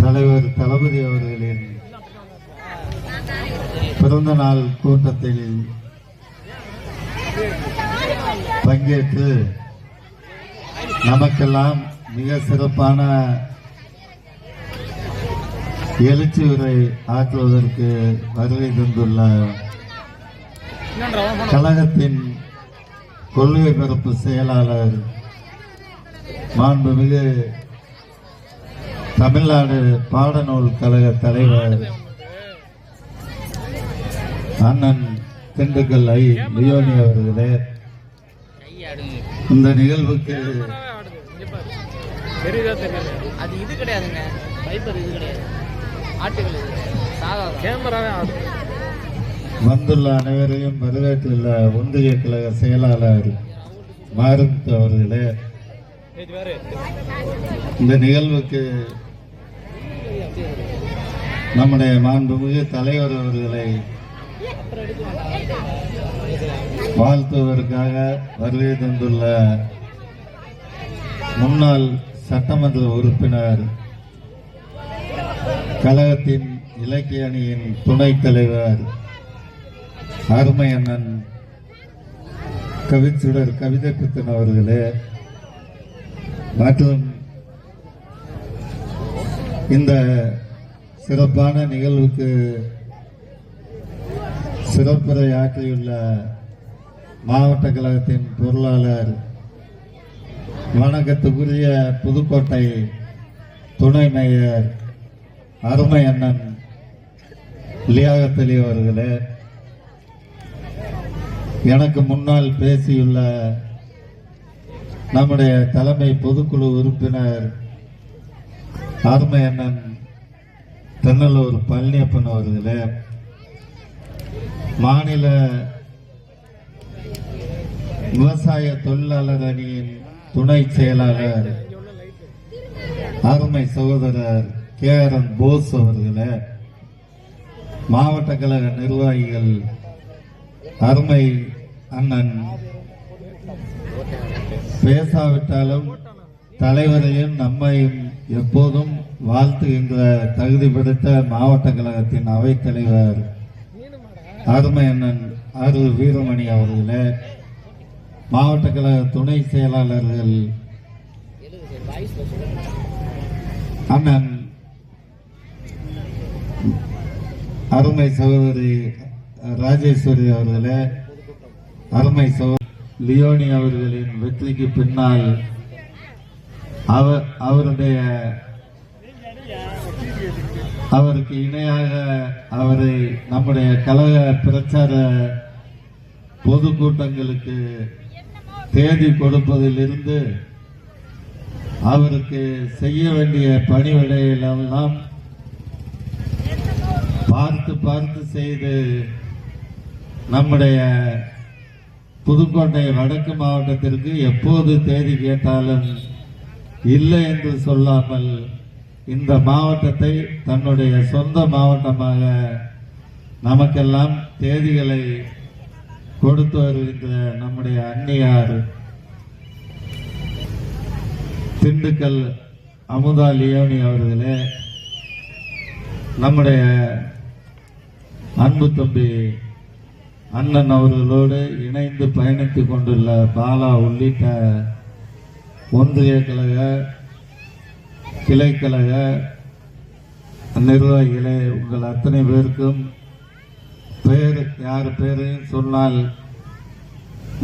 தலைவர் தளபதி அவர்களின் பிறந்த நாள் கூட்டத்தில் பங்கேற்று நமக்கெல்லாம் மிக சிறப்பான எழுச்சி உரை ஆற்றுவதற்கு வருகை தந்துள்ள கழகத்தின் கொள்கை பரப்பு செயலாளர் மாண்புமிகு தமிழ்நாடு பாடநூல் கழக தலைவர் அண்ணன் திண்டுக்கல் ஐ லியோனி அவர்களே, இந்த நிகழ்வுக்கு வந்துள்ள அனைவரையும் வரவேற்றுள்ள ஒன்றிய கழக செயலாளர் மாரிமுத்து அவர்களே, இந்த நிகழ்வுக்கு நம்முடைய மாண்புமிகு தலைவர் அவர்களை வாழ்த்துவதற்காக வருகை தந்துள்ள முன்னாள் சட்டமன்ற உறுப்பினர், கழகத்தின் இலக்கிய அணியின் துணைத் தலைவர் அருமை அண்ணன் கவிச்சுடர் கவிதை பித்தன் அவர்களே, மற்றும் இந்த சிறப்பான நிகழ்வுக்கு சிறப்புரை ஆற்றியுள்ள மாவட்ட கழகத்தின் பொருளாளர் வணக்கத்துக்குரிய புதுக்கோட்டை துணை மேயர் அருமை அண்ணன் லியாகத் அலி அவர்களே, எனக்கு முன்னால் பேசியுள்ள நம்முடைய தலைமை பொதுக்குழு உறுப்பினர் அருமை அண்ணன் தென்னலூர் பழனியப்பன் அவர்களே, மாநில விவசாய தொழிலாளர் அணியின் துணை செயலாளர் அருமை சகோதரர் KRN போஸ் அவர்களே, மாவட்ட கழக நிர்வாகிகள் அருமை அண்ணன் பேசாவிட்டாலும் தலைவரையும் நம்மையும் எப்போதும் வாழ்த்துகின்ற தகுதி படைத்த மாவட்ட கழகத்தின் அவைத் தலைவர் அருமை அண்ணன் அரு வீரமணி அவர்களே, மாவட்ட கழக துணை செயலாளர்கள் அண்ணன் அருமை சகோதரி ராஜேஸ்வரி அவர்களே, அருமை சகோதரி லியோனி அவர்களின் வெற்றிக்கு பின்னால் அவருக்கு இணையாக அவரை நம்முடைய கழக பிரச்சார பொதுக்கூட்டங்களுக்கு தேதி கொடுப்பதிலிருந்து அவருக்கு செய்ய வேண்டிய பணிவிடைகளெல்லாம் பார்த்து பார்த்து செய்து நம்முடைய புதுக்கோட்டை வடக்கு மாவட்டத்திற்கு எப்போது தேதி கேட்டாலும் இல்லை என்று சொல்லாமல் இந்த மாவட்டத்தை தன்னுடைய சொந்த மாவட்டமாக நமக்கெல்லாம் தேதிகளை கொடுத்து வருகின்ற நம்முடைய அன்னியார் திண்டுக்கல் அமுதா லியோனி அவர்களே, நம்முடைய அன்பு தம்பி அண்ணன் அவர்களோடு இணைந்து பயணித்துக் கொண்டுள்ள பாலா உள்ளிட்ட ஒன்றிய கழக கிளைக்கழக நிர்வாகிகளே, உங்கள் அத்தனை பேருக்கும் யார் பேரையும் சொன்னால்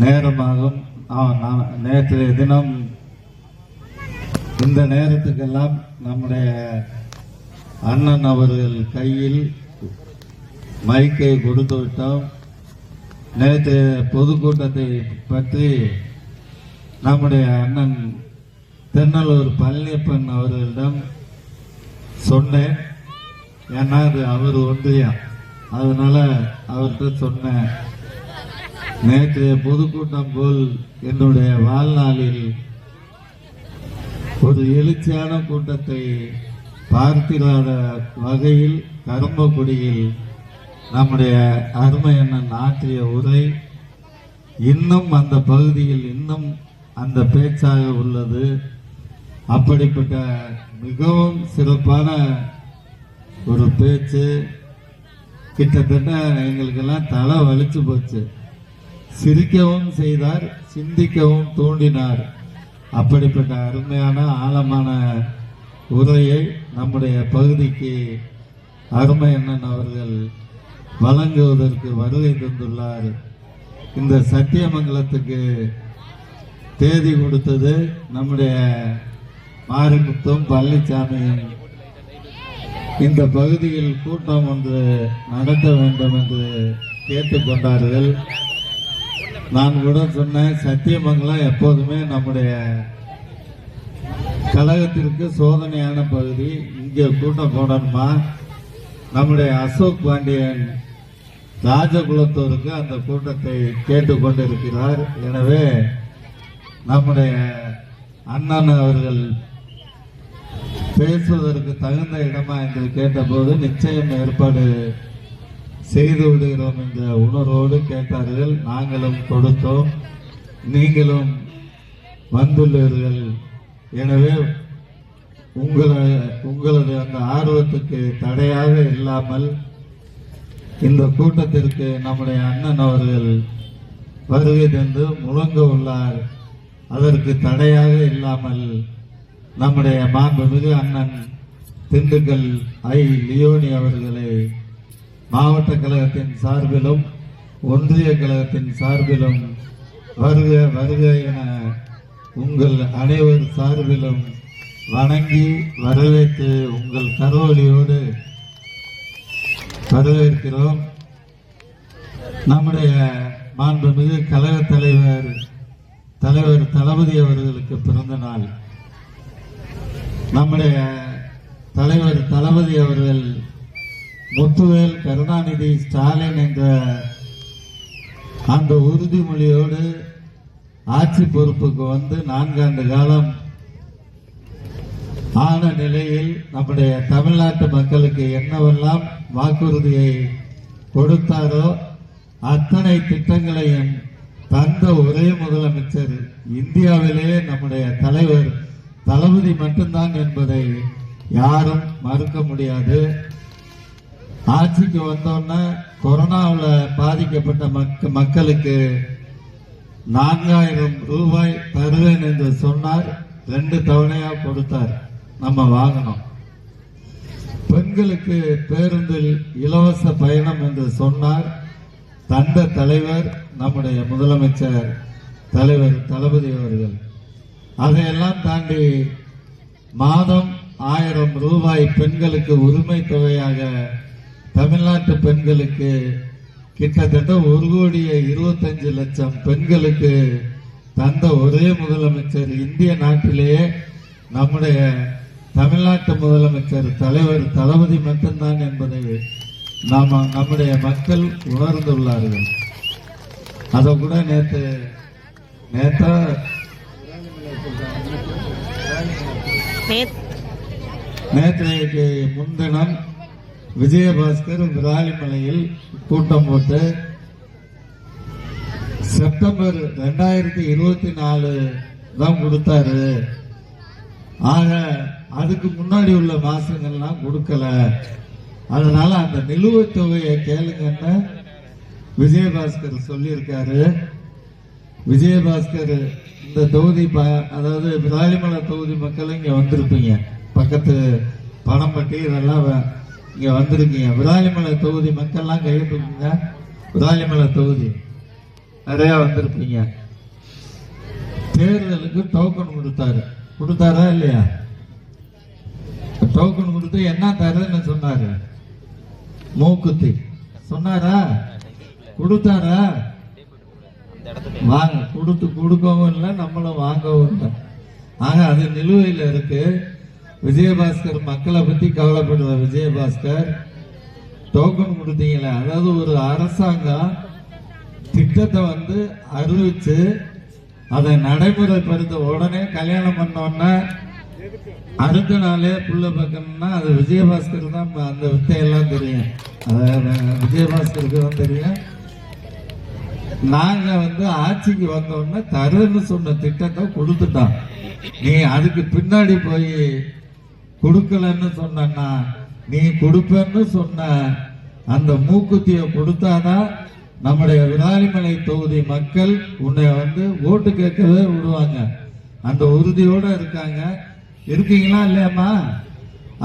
நேரமாகும். நேற்றைய தினம் இந்த நேரத்துக்கெல்லாம் நம்முடைய அண்ணன் அவர்கள் கையில் மைக்கை கொடுத்து விட்டோம். நேற்று பொதுக்கூட்டத்தை பற்றி நம்முடைய அண்ணன் தென்னலூர் பழனியப்பன் அவர்களிடம் சொன்னேன். ஏன்னா அது அவர் ஒன்றியம், அதனால அவர்கிட்ட சொன்னேன். நேற்றைய பொதுக்கூட்டம் போல் என்னுடைய வாழ்நாளில் ஒரு எழுச்சியான கூட்டத்தை பார்த்திராத வகையில் கரும்பக்குடியில் நம்முடைய அருமை அண்ணன் ஆற்றிய உரை இன்னும் அந்த பகுதியில் இன்னும் அந்த பேச்சாக உள்ளது. அப்படிப்பட்ட மிகவும் சிறப்பான ஒரு பேச்சு. கிட்டத்தட்ட எங்களுக்கெல்லாம் தலை வலிச்சு போச்சு. சிரிக்கவும் செய்தார், சிந்திக்கவும் தூண்டினார். அப்படிப்பட்ட அருமையான ஆழமான உரையை நம்முடைய பகுதிக்கு அருமை அண்ணன் அவர்கள் வழங்குவதற்கு வருகை தந்துள்ளார். இந்த சத்தியமங்கலத்துக்கு தேதி கொடுத்தது நம்முடைய மாரிமுத்தும் பழனிசாமியும். இந்த பகுதியில் கூட்டம் ஒன்று நடத்த வேண்டும் என்று கேட்டுக்கொண்டார்கள். நான் கூட சொன்னேன், சத்தியமங்கலம் எப்போதுமே நம்முடைய கழகத்திற்கு சோதனையான பகுதி. இங்கே கூட்டம் போடணுமா? நம்முடைய அசோக் பாண்டியன் ராஜகுலத்தோருக்கு அந்த கூட்டத்தை கேட்டுக்கொண்டிருக்கிறார். எனவே நம்முடைய அண்ணன் அவர்கள் பேசுவதற்கு தகுந்த இடமா என்று கேட்டபோது நிச்சயம் ஏற்பாடு செய்து விடுகிறோம் என்ற உணர்வோடு கேட்டார்கள். நாங்களும் கொடுத்தோம், நீங்களும் வந்துள்ளீர்கள். எனவே உங்களது அந்த ஆர்வத்துக்கு தடையாக இல்லாமல் இந்த கூட்டத்திற்கு நம்முடைய அண்ணன் அவர்கள் வருகை தந்து முழங்க உள்ளார். அதற்கு தடையாக இல்லாமல் நம்முடைய மாண்புமிகு அண்ணன் திண்டுக்கல் ஐ லியோனி அவர்களை மாவட்ட கழகத்தின் சார்பிலும் ஒன்றிய கழகத்தின் சார்பிலும் வருக வருக என உங்கள் அனைவர் சார்பிலும் வணங்கி வரவேற்று உங்கள் கரோலியோடு வரவேற்கிறோம். நம்முடைய மாண்புமிகு கழக தலைவர் தளபதி அவர்களுக்கு பிறந்த நாள். நம்முடைய தலைவர் தளபதி அவர்கள் முத்துவேல் கருணாநிதி ஸ்டாலின் என்ற அந்த உறுதிமொழியோடு ஆட்சி பொறுப்புக்கு வந்து 4 ஆண்டு காலம் ஆன நிலையில் நம்முடைய தமிழ்நாட்டு மக்களுக்கு என்னவெல்லாம் வாக்குறுதியை கொடுத்தாரோ அத்தனை திட்டங்களையும் தந்த ஒரே முதலமைச்சர் இந்தியாவிலேயே நம்முடைய தலைவர் தளபதி மட்டும்தான் என்பதை யாரும் மறுக்க முடியாது. ஆட்சிக்கு வந்தோன்னா கொரோனாவில் பாதிக்கப்பட்ட மக்களுக்கு 4000 ரூபாய் தருவேன் என்று சொன்னார். 2 தவணையா கொடுத்தார், நம்ம வாங்கணும். பெண்களுக்கு பேருந்தில் இலவச பயணம் என்று சொன்னார், தந்த தலைவர் நம்முடைய முதலமைச்சர் தலைவர் தளபதி அவர்கள். அதையெல்லாம் தாண்டி மாதம் 1000 ரூபாய் பெண்களுக்கு உரிமை தொகையாக தமிழ்நாட்டு பெண்களுக்கு கிட்டத்தட்ட 1,25,00,000 பெண்களுக்கு தந்த ஒரே முதலமைச்சர் இந்திய நாட்டிலேயே நம்முடைய தமிழ்நாட்டு முதலமைச்சர் தலைவர் தளபதி மட்டும்தான் என்பதை நம்முடைய மக்கள் உணர்ந்துள்ளார்கள். அதை கூட நேற்றைக்கு முன்தினம் விஜயபாஸ்கர் விராலிமலையில் கூட்டம் போட்டு செப்டம்பர் 2024 தான் கொடுத்தாரு. ஆக அதுக்கு முன்னாடி உள்ள மாசங்கள்லாம் கொடுக்கல. அதனால அந்த நிலுவைத் தொகையை கேளுங்கன்னு விஜயபாஸ்கர் சொல்லியிருக்காரு. விஜயபாஸ்கர் இந்த தொகுதி அதாவது விராலிமலை தொகுதி மக்கள் இங்க வந்திருப்பீங்க, பக்கத்து பணம்பட்டி இதெல்லாம் இங்க வந்திருக்கீங்க. விராலிமலை தொகுதி மக்கள்லாம் கையெழுத்துங்க. விராலிமலை தொகுதி நிறைய வந்திருப்பீங்க. தேர்தலுக்கு டோக்கன் கொடுத்தாரா இல்லையா? டோக்கன் கொடுத்து என்ன தரேன்னு சொன்னாரு? மூக்குத்தி சொன்னாரா? கொடுத்தாரா? வாங்க, கொடுக்கவும் இல்லை, நம்மளும் வாங்கவும் இல்லை. ஆக அது நிலுவையில் இருக்கு. விஜயபாஸ்கர் மக்களை பத்தி கவலைப்படுற விஜயபாஸ்கர் டோக்கன் கொடுத்தீங்களே, அதாவது ஒரு அரசாங்கம் திட்டத்தை அறிவிச்சு அதை நடைமுறைப்படுத்த உடனே கல்யாணம் பண்ணோன்னா அடுத்த நாளே புள்ள பார்க்கணும்னா அது விஜயபாஸ்கர் தான். அந்த வித்தையெல்லாம் தெரியும், விஜயபாஸ்கருக்கு தான் தெரியும். நாங்க ஆட்சிக்கு வந்தோடனே தருன்னு சொன்ன திட்டத்தை கொடுத்துட்டோம். நீ அதுக்கு பின்னாடி போய் கொடுக்கலன்னு சொன்னா, நீ கொடுப்பன்னு சொன்ன அந்த மூக்குத்தியை கொடுத்தாதான் நம்முடைய விராலிமலை தொகுதி மக்கள் உன்னை வந்து ஓட்டு கேட்கவே விடுவாங்க. அந்த உறுதியோட இருக்காங்க. இருக்கீங்களா இல்லையாம்மா?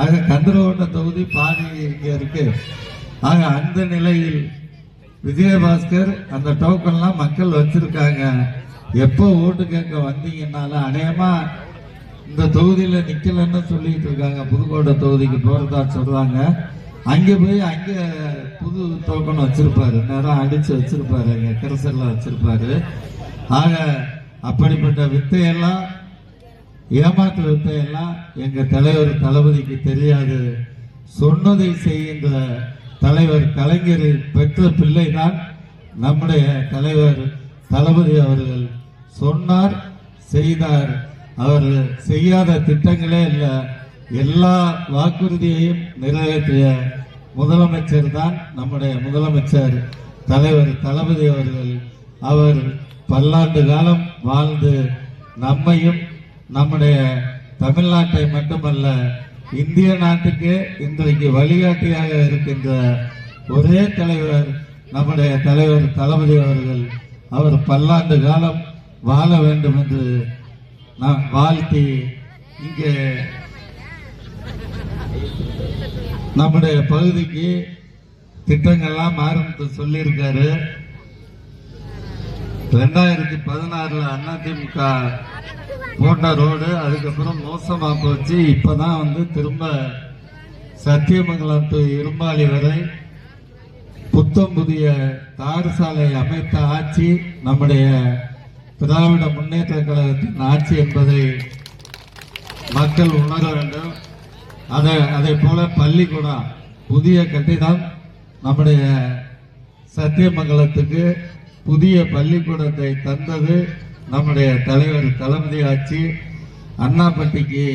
ஆக கந்தரகோட்டை தொகுதி பாதி இங்க இருக்கு. ஆக அந்த நிலையில் விஜயபாஸ்கர் அந்த டோக்கன்லாம் மக்கள் வச்சிருக்காங்க. எப்போ ஓட்டு கேட்க வந்தீங்கன்னாலும் அநேகமா இந்த தொகுதியில நிக்கலன்னு சொல்லிட்டு இருக்காங்க. புதுக்கோட்டை தொகுதிக்கு போறதா சொல்றாங்க. அங்க போய் அங்க புது டோக்கன் வச்சிருப்பாரு, நேரம் அடிச்சு வச்சிருப்பாரு, அங்க கரசல்ல வச்சிருப்பாரு. ஆக அப்படிப்பட்ட வித்தையெல்லாம், ஏமாற்று வித்தையெல்லாம் எங்க தலைவர் தளபதிக்கு தெரியாது. சொன்னதை செய்கின்ற தலைவர் கலைஞர் பெற்ற பிள்ளைதான் நம்முடைய தலைவர் தளபதி அவர்கள். சொன்னார், செய்தார். அவர் செய்யாத திட்டங்களே இல்லை. எல்லா வாக்குறுதியையும் நிறைவேற்றிய முதலமைச்சர் தான் நம்முடைய முதலமைச்சர் தலைவர் தளபதி அவர்கள். அவர் பல்லாண்டு காலம் வாழ்ந்து நம்மையும் நம்முடைய தமிழ்நாட்டை மட்டுமல்ல இந்திய நாட்டுக்கு இன்றைக்கு வழிகாட்டியாக இருக்கின்ற ஒரே தலைவர் நம்முடைய தலைவர் தளபதி அவர்கள். அவர் பல்லாண்டு காலம் வாழ வேண்டும் என்று நான் வாழ்த்தி இங்கே நம்முடைய பகுதிக்கு திட்டங்கள்லாம் ஆரம்பித்து சொல்லியிருக்காரு. 2016 அதிமுக போட்ட ரோடு அதுக்கப்புறம் மோசமா போச்சு. இப்பதான் வந்து திரும்ப சத்தியமங்கலம் டு இரும்பாலி வரை புத்தம் புதிய தார் சாலை அமைத்த ஆட்சி நம்முடைய திராவிட முன்னேற்ற கழகத்தின் ஆட்சி என்பதை மக்கள் உணர வேண்டும். அதை போல பள்ளிக்கூடம் புதிய கட்டிடம் நம்முடைய சத்தியமங்கலத்துக்கு புதிய பள்ளிக்கூடத்தை தந்தது நம்முடைய தலைவர் தளபதி ஆட்சி. அண்ணாப்பட்டிக்கு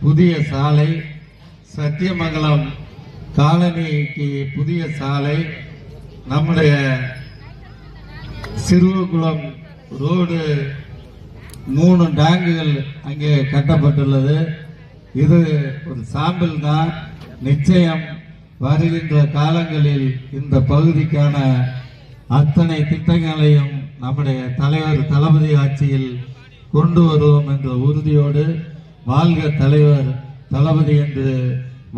புதிய சாலை, சத்தியமங்கலம் காலனிக்கு புதிய சாலை, நம்முடைய சிறுவகுளம் ரோடு 3 டேங்குகள் அங்கே கட்டப்பட்டுள்ளது. இது ஒரு சாம்பிள் தான். நிச்சயம் வருகின்ற காலங்களில் இந்த பகுதிக்கான அத்தனை திட்டங்களையும் நம்முடைய தலைவர் தளபதி ஆட்சியில் கொண்டு வருவோம் என்ற உறுதியோடு வாழ்க தலைவர் தளபதி என்று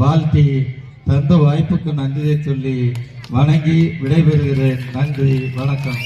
வாழ்த்தி தந்த வாய்ப்புக்கு நன்றியை சொல்லி வணங்கி விடைபெறுகிறேன். நன்றி, வணக்கம்.